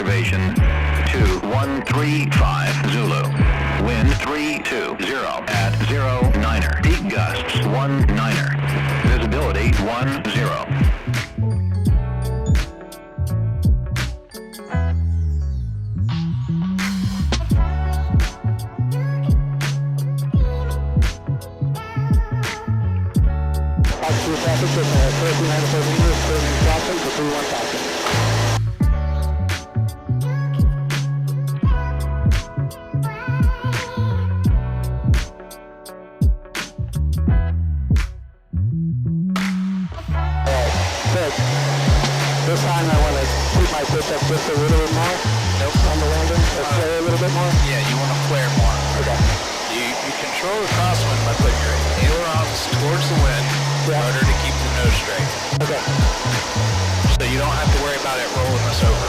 observation 2135 Zulu. Wind 320 at 09er. Peak gusts 19er. Visibility 10. Traffic with 1394 meters, turning traffic to 31,000. This time I want to keep my pitch up just a little bit more. Nope. On the landing, or flare a little bit more. Yeah, you want to flare more. Okay. You control the crosswind by putting your ailerons towards the wind in order to keep the nose straight. Okay. So you don't have to worry about it rolling us over.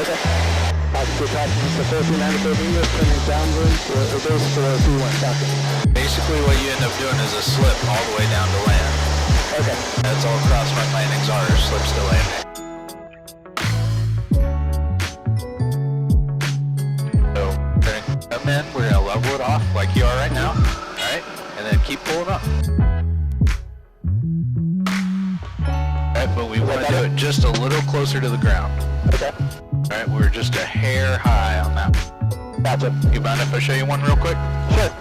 Okay. Altitude traffic to 1394 meters, turning downwind to a base for 31,000. Basically what you end up doing is a slip all the way down to land. Okay. That's all crosswind landings are, slips to landing. So we're going to come in, we're going to level it off like you are right now. Alright? And then keep pulling up. Alright, but we want to do it just a little closer to the ground. Okay. Alright, we're just a hair high on that. Gotcha. You mind if I show you one real quick? Sure.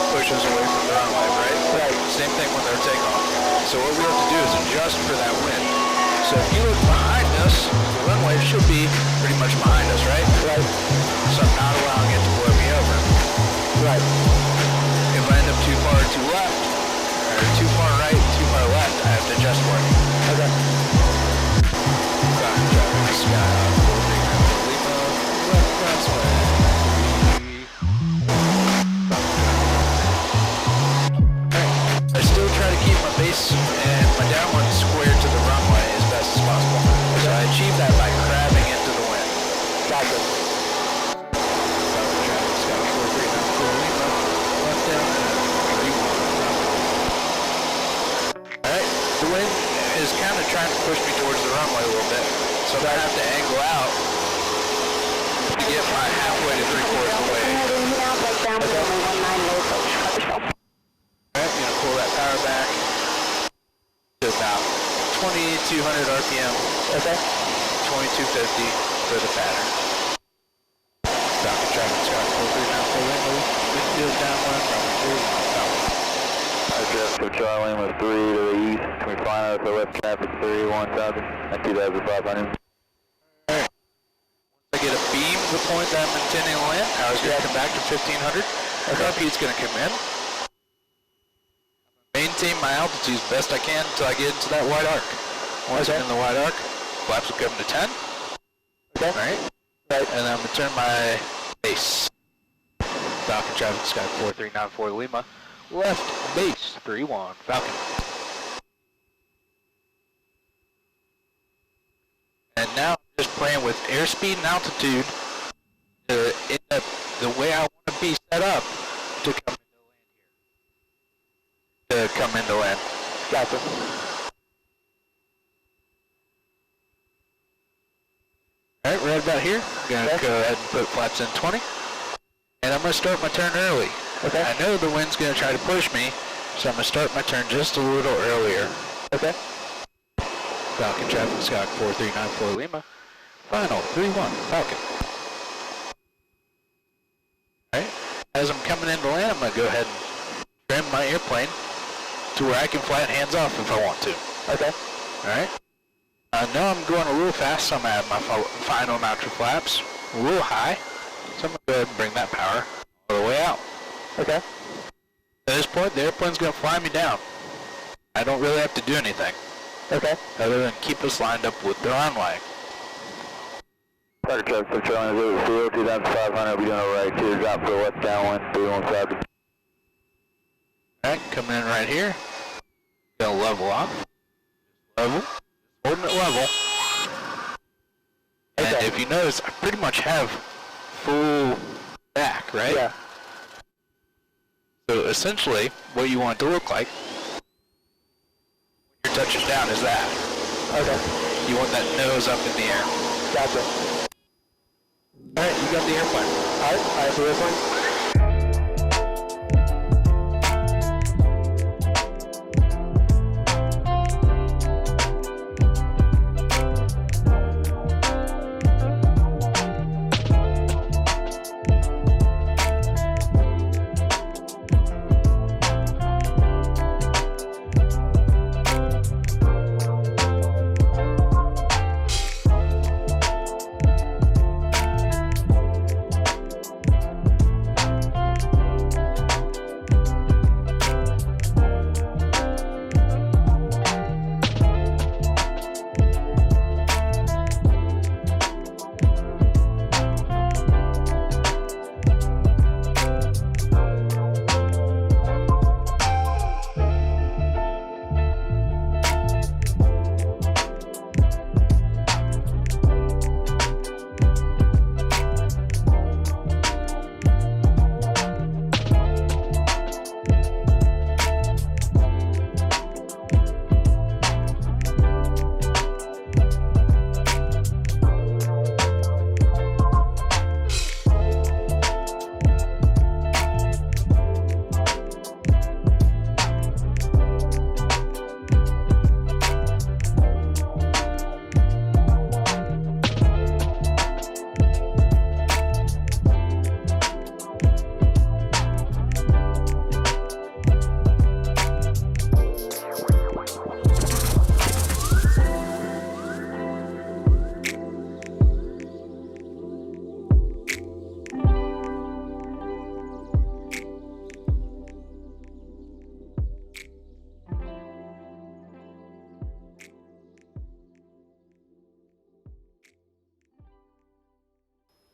Pushes away from the runway, right? Right. Same thing when they're takeoff. So what we have to do is adjust for that wind. So if you look behind us, the runway should be pretty much behind us, right? Right. So I'm not allowing it to blow me over. Right. If I end up too far to left, or too far right, too far left, I have to adjust for it. Okay. Driving the sky, left crosswind. Base and my downwind square to the runway as best as possible. So I achieve that by crabbing into the wind. Gotcha. Traffic Scout 4394 Lima, left down, 31. Alright, the wind is kind of trying to push me towards the runway a little bit, so I have to angle out to get my halfway to 3/4 of the way. Alright, I'm going to pull that power back. About 2200 RPM. Okay. 2250 for the pattern. Falcon traffic Scout 4394 Lima, midfield downwind, runway 31,000. Adjust for Charlie with 3 to the east. Can we find out for left traffic 31,000 and 2,500? Alright. Once I get a beam to the point that I'm intending to land, power's going to come back to 1500. RP's going to come in. Maintain my altitude as best I can until I get into that wide arc. Once I'm in the wide arc, flaps will come to 10. Okay. Right? And then I'm going to turn my base. Falcon traffic Sky 4394 Lima. Left base 31 Falcon. And now I'm just playing with airspeed and altitude to end up the way I want to be set up to come into land. Gotcha. Alright, right about here. I'm going to go ahead and put flaps in 20. And I'm going to start my turn early. Okay. I know the wind's going to try to push me, so I'm going to start my turn just a little earlier. Okay. Falcon traffic Sky 4394 Lima. Final 31 Falcon. Alright, as I'm coming into land, I'm going to go ahead and trim my airplane to where I can fly it hands off if I want to. Okay. Alright. I know I'm going a little fast, so I'm going to have my final amount of flaps a little high. So I'm going to go ahead and bring that power all the way out. Okay. At this point, the airplane's going to fly me down. I don't really have to do anything. Okay. Other than keep us lined up with the runway. Parker traffic for Charlie 0, 2,500, we'll be doing a right to drop for left downwind, 315. Alright, coming in right here. Gonna level off. Level. Holding it level. And Okay. if you notice, I pretty much have full back, right? Yeah. So essentially, what you want it to look like when you're touching down is that. Okay. You want that nose up in the air. Gotcha. Alright, you got the airplane. Alright, alright, so this one.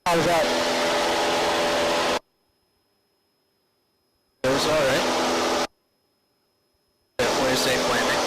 How was that? It was alright. Definitely a safe landing.